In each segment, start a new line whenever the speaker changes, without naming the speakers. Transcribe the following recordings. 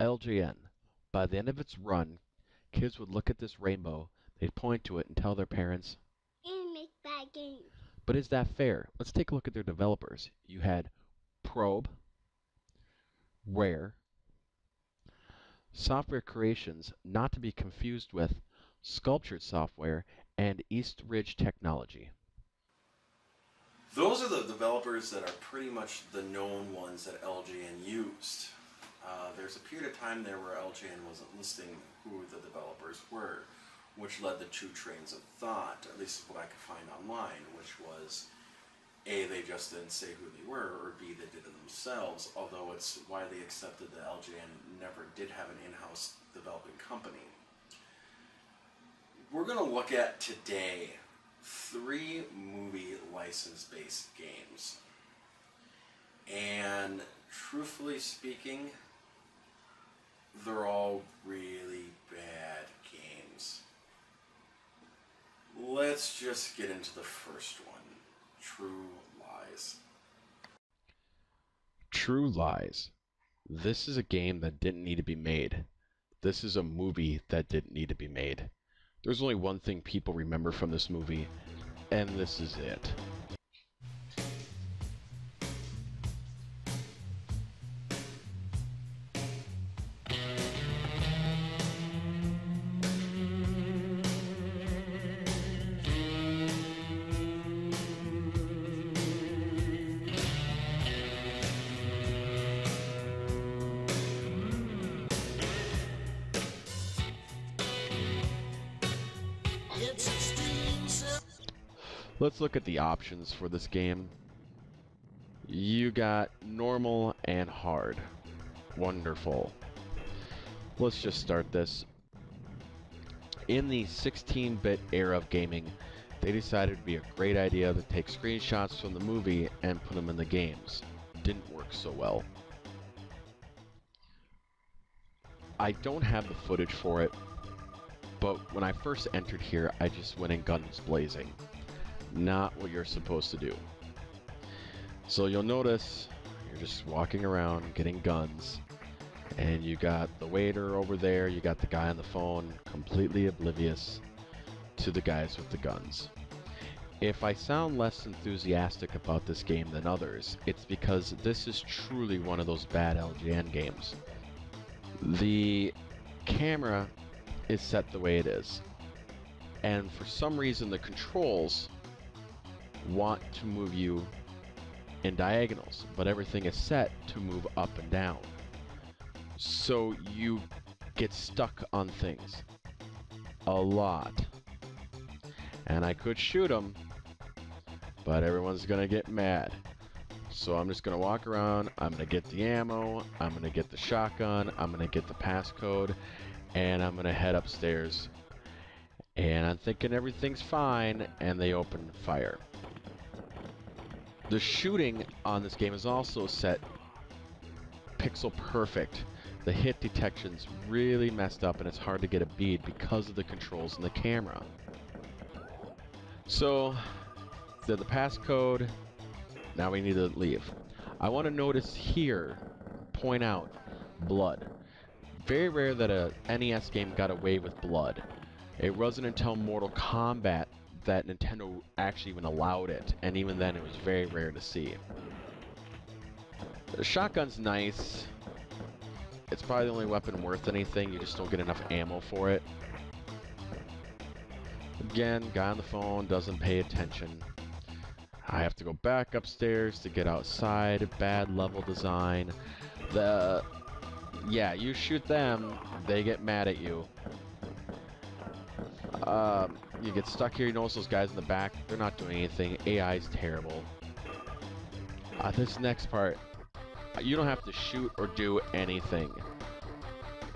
LJN. By the end of its run, kids would look at this rainbow, they'd point to it and tell their parents,
and make bad games.
but is that fair? Let's take a look at their developers. You had Probe, Rare, Software Creations, not to be confused with Sculptured Software, and East Ridge Technology.
Those are the developers that are pretty much the known ones that LJN used. There's a period of time there where LJN wasn't listing who the developers were, which led to two trains of thought, at least what I could find online, which was A, they just didn't say who they were, or B, they did it themselves, although it's widely accepted that LJN never did have an in-house developing company. We're going to look at today 3 movie license-based games. And truthfully speaking, they're all really bad games. Let's just get into the first one, True Lies.
True Lies. This is a game that didn't need to be made. This is a movie that didn't need to be made. There's only one thing people remember from this movie, and this is it. Let's look at the options for this game. You got normal and hard. Wonderful. Let's just start this. In the 16-bit era of gaming, they decided it would be a great idea to take screenshots from the movie and put them in the games. Didn't work so well. I don't have the footage for it, but when I first entered here, I just went in guns blazing. Not what you're supposed to do. So you'll notice you're just walking around getting guns, and you got the waiter over there, you got the guy on the phone, completely oblivious to the guys with the guns. If I sound less enthusiastic about this game than others, it's because this is truly one of those bad LJN games. The camera is set the way it is, and for some reason the controls want to move you in diagonals, but everything is set to move up and down. So you get stuck on things a lot. And I could shoot them, but everyone's gonna get mad. So I'm just gonna walk around, I'm gonna get the ammo, I'm gonna get the shotgun, I'm gonna get the passcode, and I'm gonna head upstairs. And I'm thinking everything's fine, and they open fire. The shooting on this game is also set pixel perfect. The hit detection's really messed up and it's hard to get a bead because of the controls in the camera. So, the passcode, now we need to leave. I want to notice here, point out, blood. Very rare that a NES game got away with blood. It wasn't until Mortal Kombat that Nintendo actually even allowed it, and even then it was very rare to see. The shotgun's nice. It's probably the only weapon worth anything, you just don't get enough ammo for it. Again, guy on the phone doesn't pay attention. I have to go back upstairs to get outside. Bad level design. Yeah, you shoot them, they get mad at you. You get stuck here, you notice those guys in the back, they're not doing anything. AI is terrible. This next part, you don't have to shoot or do anything.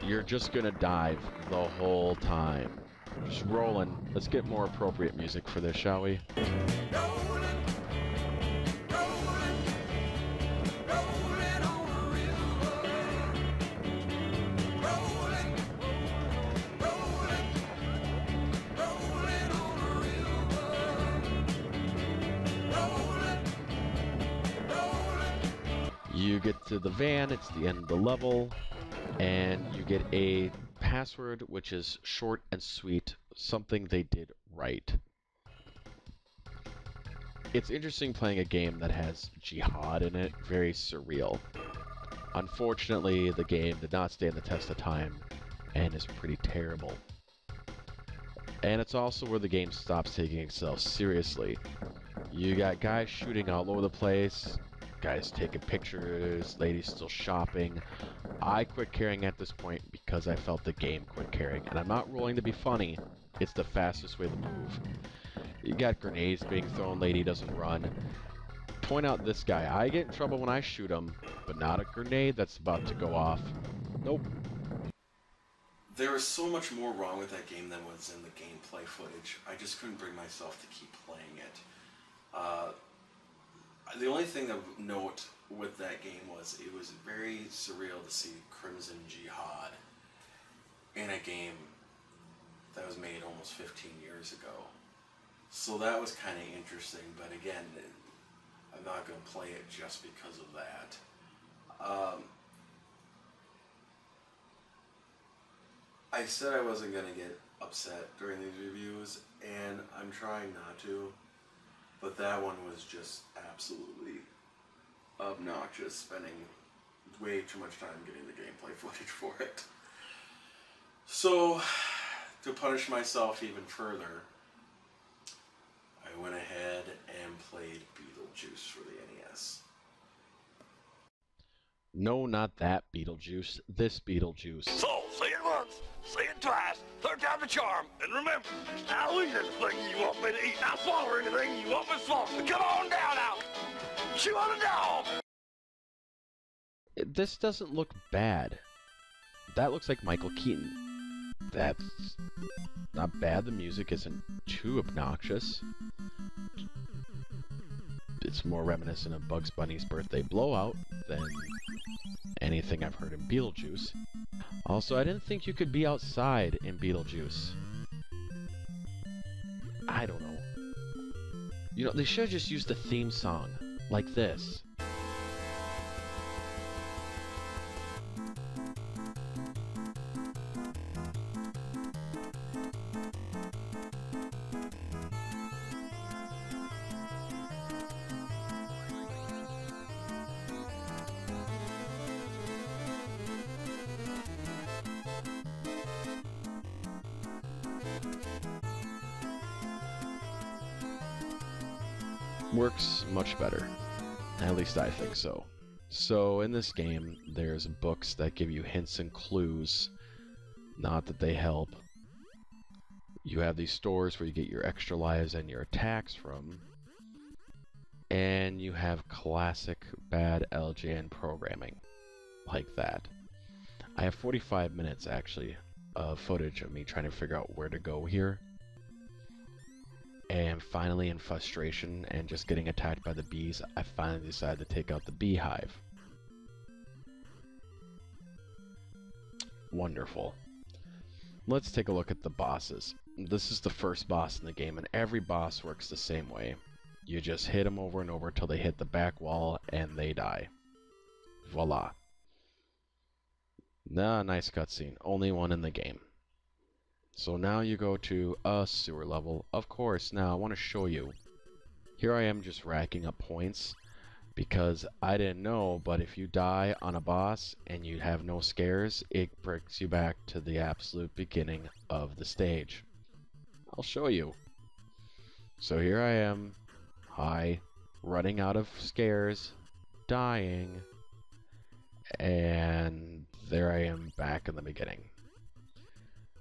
You're just gonna dive the whole time. Just rolling. Let's get more appropriate music for this, shall we? You get to the van, it's the end of the level, and you get a password which is short and sweet, something they did right. It's interesting playing a game that has jihad in it, very surreal. Unfortunately, the game did not stand the test of time and is pretty terrible. And it's also where the game stops taking itself seriously. You got guys shooting all over the place, guys taking pictures, ladies still shopping. I quit caring at this point because I felt the game quit caring. And I'm not rolling to be funny, it's the fastest way to move. You got grenades being thrown, lady doesn't run. Point out this guy, I get in trouble when I shoot him, but not a grenade that's about to go off. Nope.
There was so much more wrong with that game than was in the gameplay footage. I just couldn't bring myself to keep playing it. The only thing of note with that game was it was very surreal to see Crimson Jihad in a game that was made almost 15 years ago. So that was kind of interesting, but again, I'm not going to play it just because of that. I said I wasn't going to get upset during these reviews, and I'm trying not to, but that one was just absolutely obnoxious, spending way too much time getting the gameplay footage for it. So, to punish myself even further, I went ahead and played Beetlejuice for the NES.
No, not that Beetlejuice, this Beetlejuice.
So, say it once, say it twice, third time's the charm, and remember, I'll eat anything you want me to eat, I'll swallow anything you want me to swallow. Come on down now, chew on a dog!
This doesn't look bad. That looks like Michael Keaton. That's not bad, the music isn't too obnoxious. It's more reminiscent of Bugs Bunny's Birthday Blowout than anything I've heard in Beetlejuice. Also, I didn't think you could be outside in Beetlejuice. I don't know. You know, they should have just used the theme song, like this. Works much better. At least I think so. So in this game, there's books that give you hints and clues. Not that they help. You have these stores where you get your extra lives and your attacks from. And you have classic bad LJN programming. Like that. I have 45 minutes actually of footage of me trying to figure out where to go here. And finally, in frustration and just getting attacked by the bees, I finally decided to take out the beehive. Wonderful. Let's take a look at the bosses. This is the first boss in the game, and every boss works the same way. You just hit them over and over till they hit the back wall and they die. Voila. Nah, nice cutscene. Only one in the game. So now you go to a sewer level. Of course, now I want to show you. Here I am just racking up points because I didn't know, but if you die on a boss and you have no scares, it brings you back to the absolute beginning of the stage. I'll show you. So here I am, high, running out of scares, dying, and there I am back in the beginning.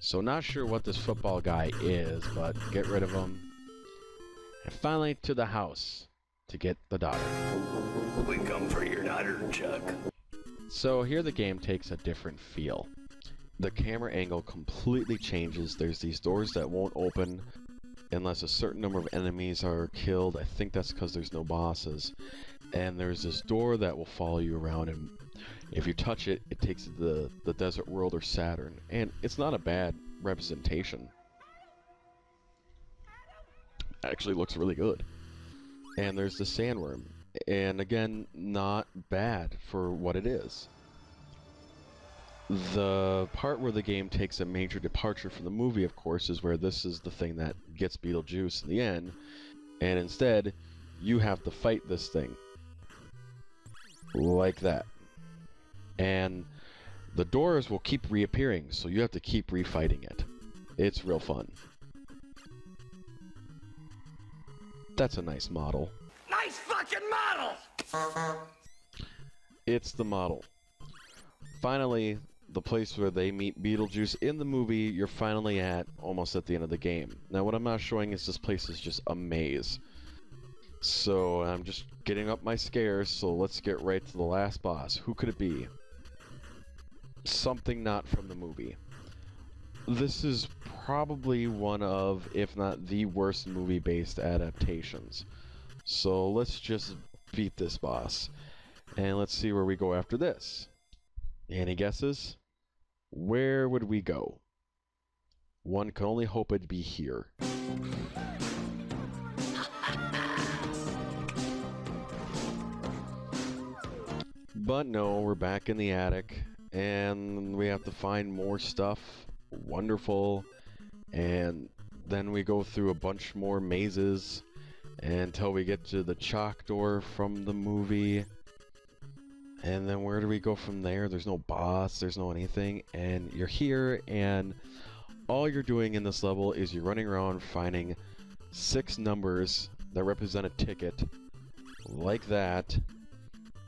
So not sure what this football guy is, but get rid of him. And finally to the house to get the daughter.
We come for your daughter, Chuck.
So here the game takes a different feel. The camera angle completely changes. There's these doors that won't open unless a certain number of enemies are killed. I think that's because there's no bosses. And there's this door that will follow you around, and if you touch it, it takes you to the desert world or Saturn. And it's not a bad representation. Actually looks really good. And there's the sandworm. And again, not bad for what it is. The part where the game takes a major departure from the movie, of course, is where this is the thing that gets Beetlejuice in the end, and instead, you have to fight this thing. Like that. And the doors will keep reappearing, so you have to keep refighting it. It's real fun. That's a nice model.
Nice fucking model!
It's the model. Finally, the place where they meet Beetlejuice in the movie, you're finally at, almost at the end of the game. Now, what I'm not showing is this place is just a maze. So, I'm just getting up my scares, so let's get right to the last boss. Who could it be? Something not from the movie. This is probably one of, if not the worst movie-based adaptations. So let's just beat this boss. And let's see where we go after this. Any guesses? Where would we go? One can only hope it'd be here. But no, we're back in the attic, and we have to find more stuff. Wonderful. And then we go through a bunch more mazes until we get to the chalk door from the movie. And then where do we go from there? There's no boss, there's no anything, and you're here, and all you're doing in this level is you're running around finding 6 numbers that represent a ticket, like that,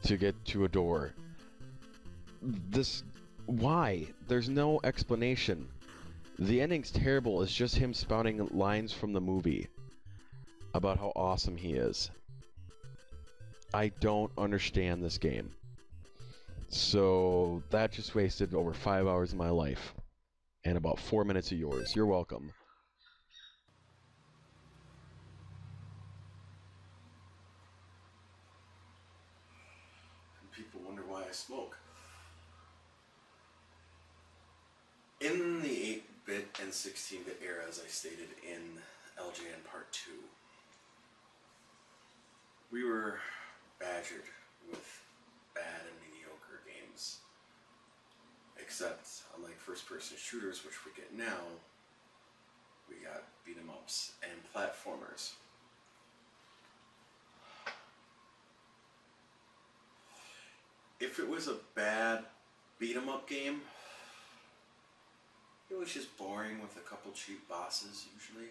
to get to a door. Why? There's no explanation. The ending's terrible. It's just him spouting lines from the movie about how awesome he is. I don't understand this game. So that just wasted over 5 hours of my life and about 4 minutes of yours. You're welcome.
And people wonder why I smoke. In the 8-bit and 16-bit era, as I stated in LJN Part 2, we were badgered with bad and mediocre games. Except, unlike first-person shooters, which we get now, we got beat-em-ups and platformers. If it was a bad beat-em-up game, it was just boring with a couple cheap bosses, usually.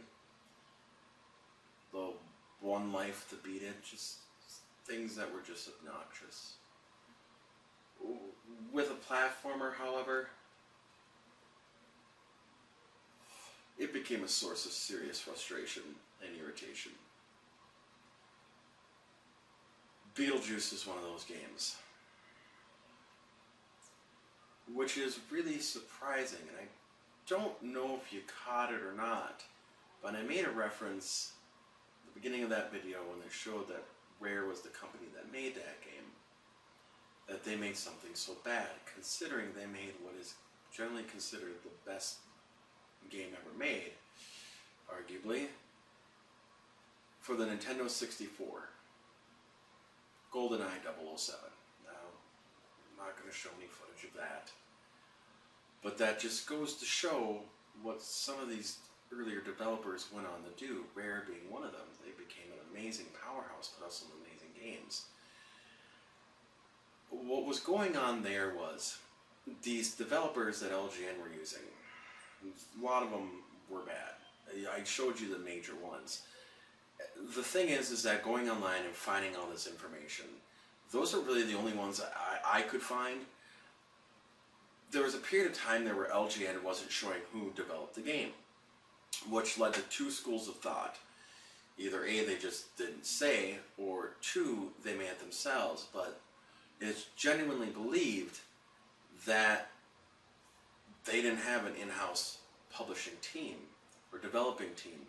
The one life to beat it, just things that were just obnoxious. With a platformer, however, it became a source of serious frustration and irritation. Beetlejuice is one of those games, which is really surprising, and I don't know if you caught it or not, but I made a reference at the beginning of that video when they showed that Rare was the company that made that game, that they made something so bad, considering they made what is generally considered the best game ever made, arguably, for the Nintendo 64, GoldenEye 007. Now, I'm not going to show any footage of that, but that just goes to show what some of these earlier developers went on to do, Rare being one of them. They became an amazing powerhouse, put out some amazing games. What was going on there was these developers that LJN were using, a lot of them were bad. I showed you the major ones. The thing is that going online and finding all this information, those are really the only ones that I could find. There was a period of time there where LJN wasn't showing who developed the game, which led to two schools of thought. Either A, they just didn't say, or two, they made it themselves, but it's genuinely believed that they didn't have an in-house publishing team or developing team.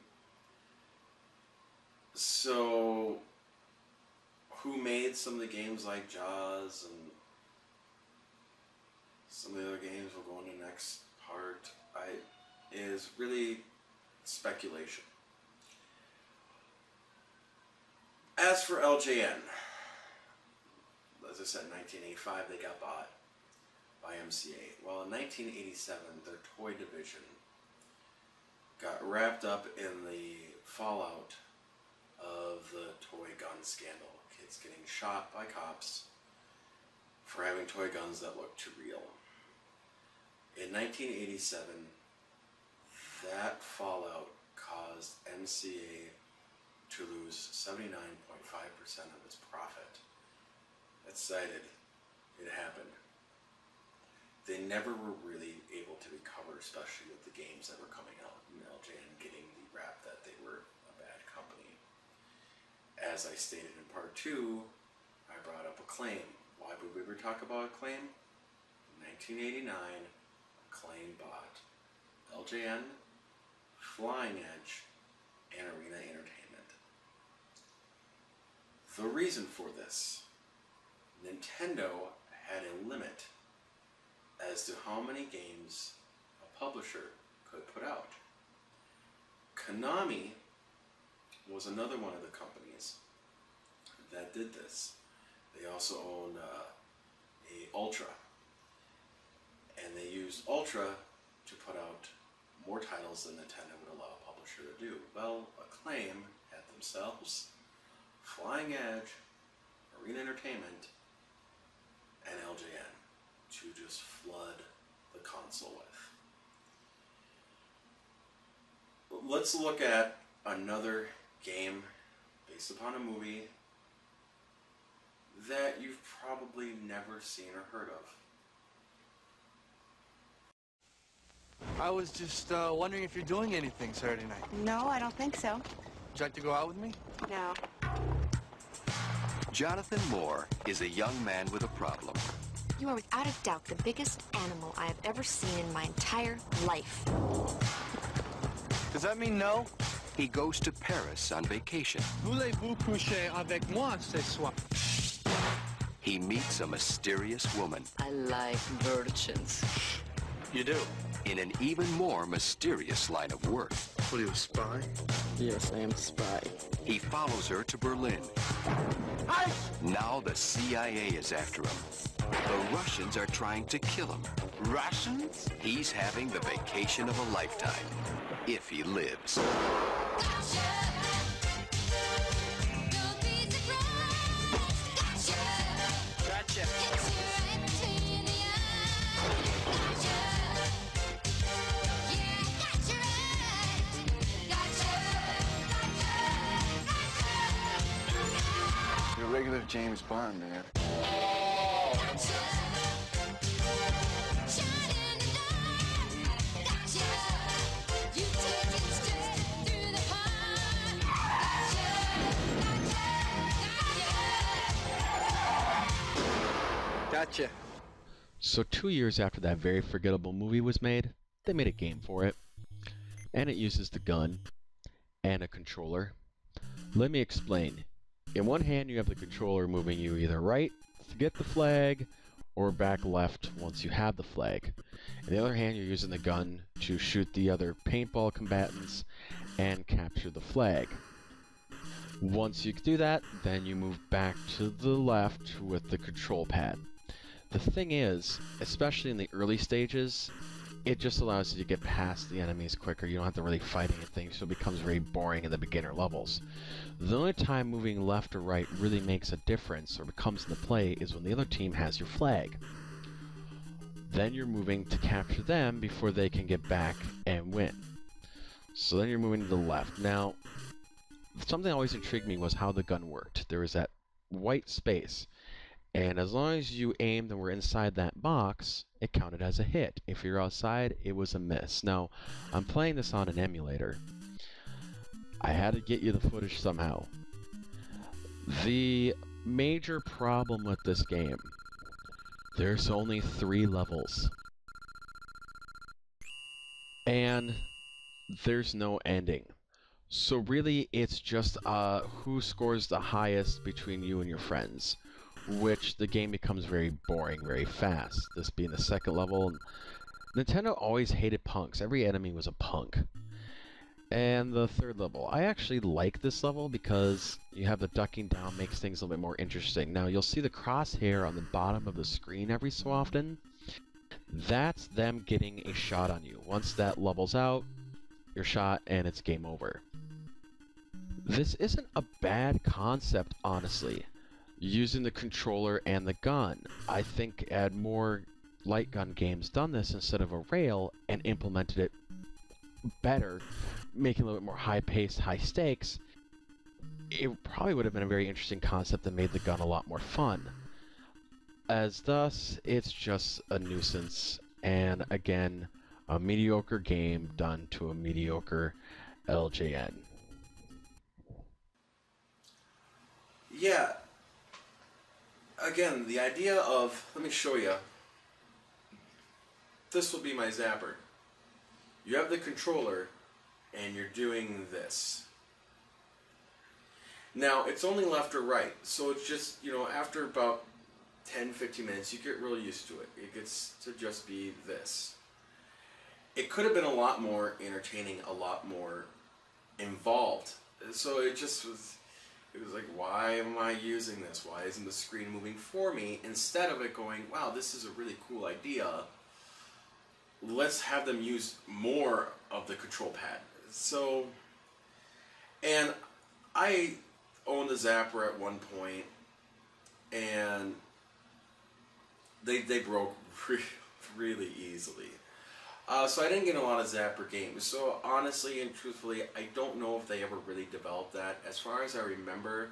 So, who made some of the games like Jaws and some of the other games we'll go into next part is really speculation. As for LJN, as I said, in 1985 they got bought by MCA. Well, in 1987, their toy division got wrapped up in the fallout of the toy gun scandal. Kids getting shot by cops for having toy guns that looked too real. In 1987, that fallout caused MCA to lose 79.5% of its profit. That's cited. It happened. They never were really able to recover, especially with the games that were coming out, and LJN getting the rap that they were a bad company. As I stated in part 2, I brought up Acclaim. Why would we ever talk about Acclaim? In 1989, Acclaim bought LJN, Flying Edge, and Arena Entertainment. The reason for this, Nintendo had a limit as to how many games a publisher could put out. Konami was another one of the companies that did this. They also owned a Ultra, and they used Ultra to put out more titles than Nintendo would allow a publisher to do. Well, Acclaim had themselves Flying Edge, Arena Entertainment, and LJN to just flood the console with. Let's look at another game based upon a movie that you've probably never seen or heard of.
I was just wondering if you're doing anything Saturday night.
No, I don't think so.
Would you like to go out with me?
No.
Jonathan Moore is a young man with a problem.
You are without a doubt the biggest animal I have ever seen in my entire life.
Does that mean no?
He goes to Paris on vacation.
Voulez-vous coucher avec moi ce soir?
He meets a mysterious woman.
I like virgins.
You do?
In an even more mysterious line of work.
What are you, a spy?
Yes, I am a spy.
He follows her to Berlin. Now the CIA is after him. The Russians are trying to kill him.
Russians?
He's having the vacation of a lifetime, if he lives.
Gotcha. You're a regular James Bond, man. Gotcha.
So 2 years after that very forgettable movie was made, they made a game for it. And it uses the gun and a controller. Let me explain. In one hand you have the controller moving you either right to get the flag or back left once you have the flag. In the other hand you're using the gun to shoot the other paintball combatants and capture the flag. Once you do that, then you move back to the left with the control pad. The thing is, especially in the early stages, it just allows you to get past the enemies quicker. You don't have to really fight anything, so it becomes very boring in the beginner levels. The only time moving left or right really makes a difference or comes into play is when the other team has your flag. Then you're moving to capture them before they can get back and win. So then you're moving to the left. Now, something that always intrigued me was how the gun worked. There was that white space, and as long as you aimed and were inside that box, it counted as a hit. If you're outside, it was a miss. Now, I'm playing this on an emulator. I had to get you the footage somehow. The major problem with this game, there's only 3 levels. And there's no ending. So really, it's just who scores the highest between you and your friends, which the game becomes very boring very fast. This being the second level, Nintendo always hated punks. Every enemy was a punk. And the third level, I actually like this level because you have the ducking down, makes things a little bit more interesting. Now you'll see the crosshair on the bottom of the screen every so often. that's them getting a shot on you. Once that levels out, you're shot and it's game over. This isn't a bad concept, honestly. Using the controller and the gun. I think had more light gun games done this instead of a rail and implemented it better, making it a little bit more high-paced, high-stakes, it probably would have been a very interesting concept that made the gun a lot more fun. As thus, it's just a nuisance, and again, a mediocre game done to a mediocre LJN.
Yeah. Again, the idea of, let me show you. This will be my Zapper. You have the controller, and you're doing this. Now, it's only left or right, so it's just, you know, after about 10-15 minutes, you get real used to it. It gets to just be this. It could have been a lot more entertaining, a lot more involved. So it just was, it was like, why am I using this? Why isn't the screen moving for me? Instead of it going, wow, this is a really cool idea. Let's have them use more of the control pad. So, and I owned the Zapper at one point, and they broke really easily. So I didn't get a lot of Zapper games. So honestly and truthfully, I don't know if they ever really developed that. As far as I remember,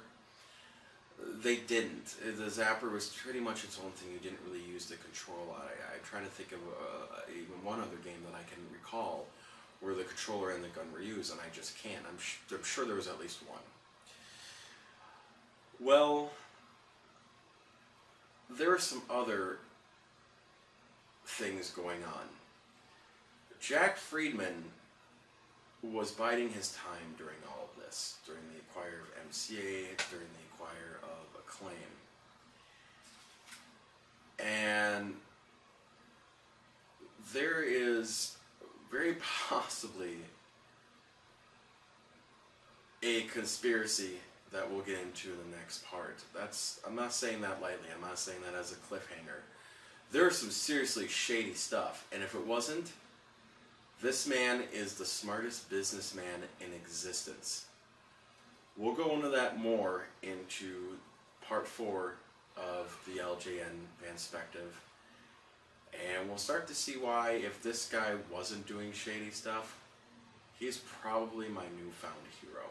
they didn't. The Zapper was pretty much its own thing. You didn't really use the control. I'm trying to think of even one other game that I can recall where the controller and the gun were used, and I just can't. I'm sure there was at least one. Well, there are some other things going on. Jack Friedman was biding his time during all of this, during the acquire of MCA, during the acquire of Acclaim. And there is very possibly a conspiracy that we'll get into in the next part. I'm not saying that lightly. I'm not saying that as a cliffhanger. There's some seriously shady stuff, and if it wasn't, this man is the smartest businessman in existence. We'll go into that more into part 4 of the LJN Vanspective, and we'll start to see why, if this guy wasn't doing shady stuff, he's probably my newfound hero.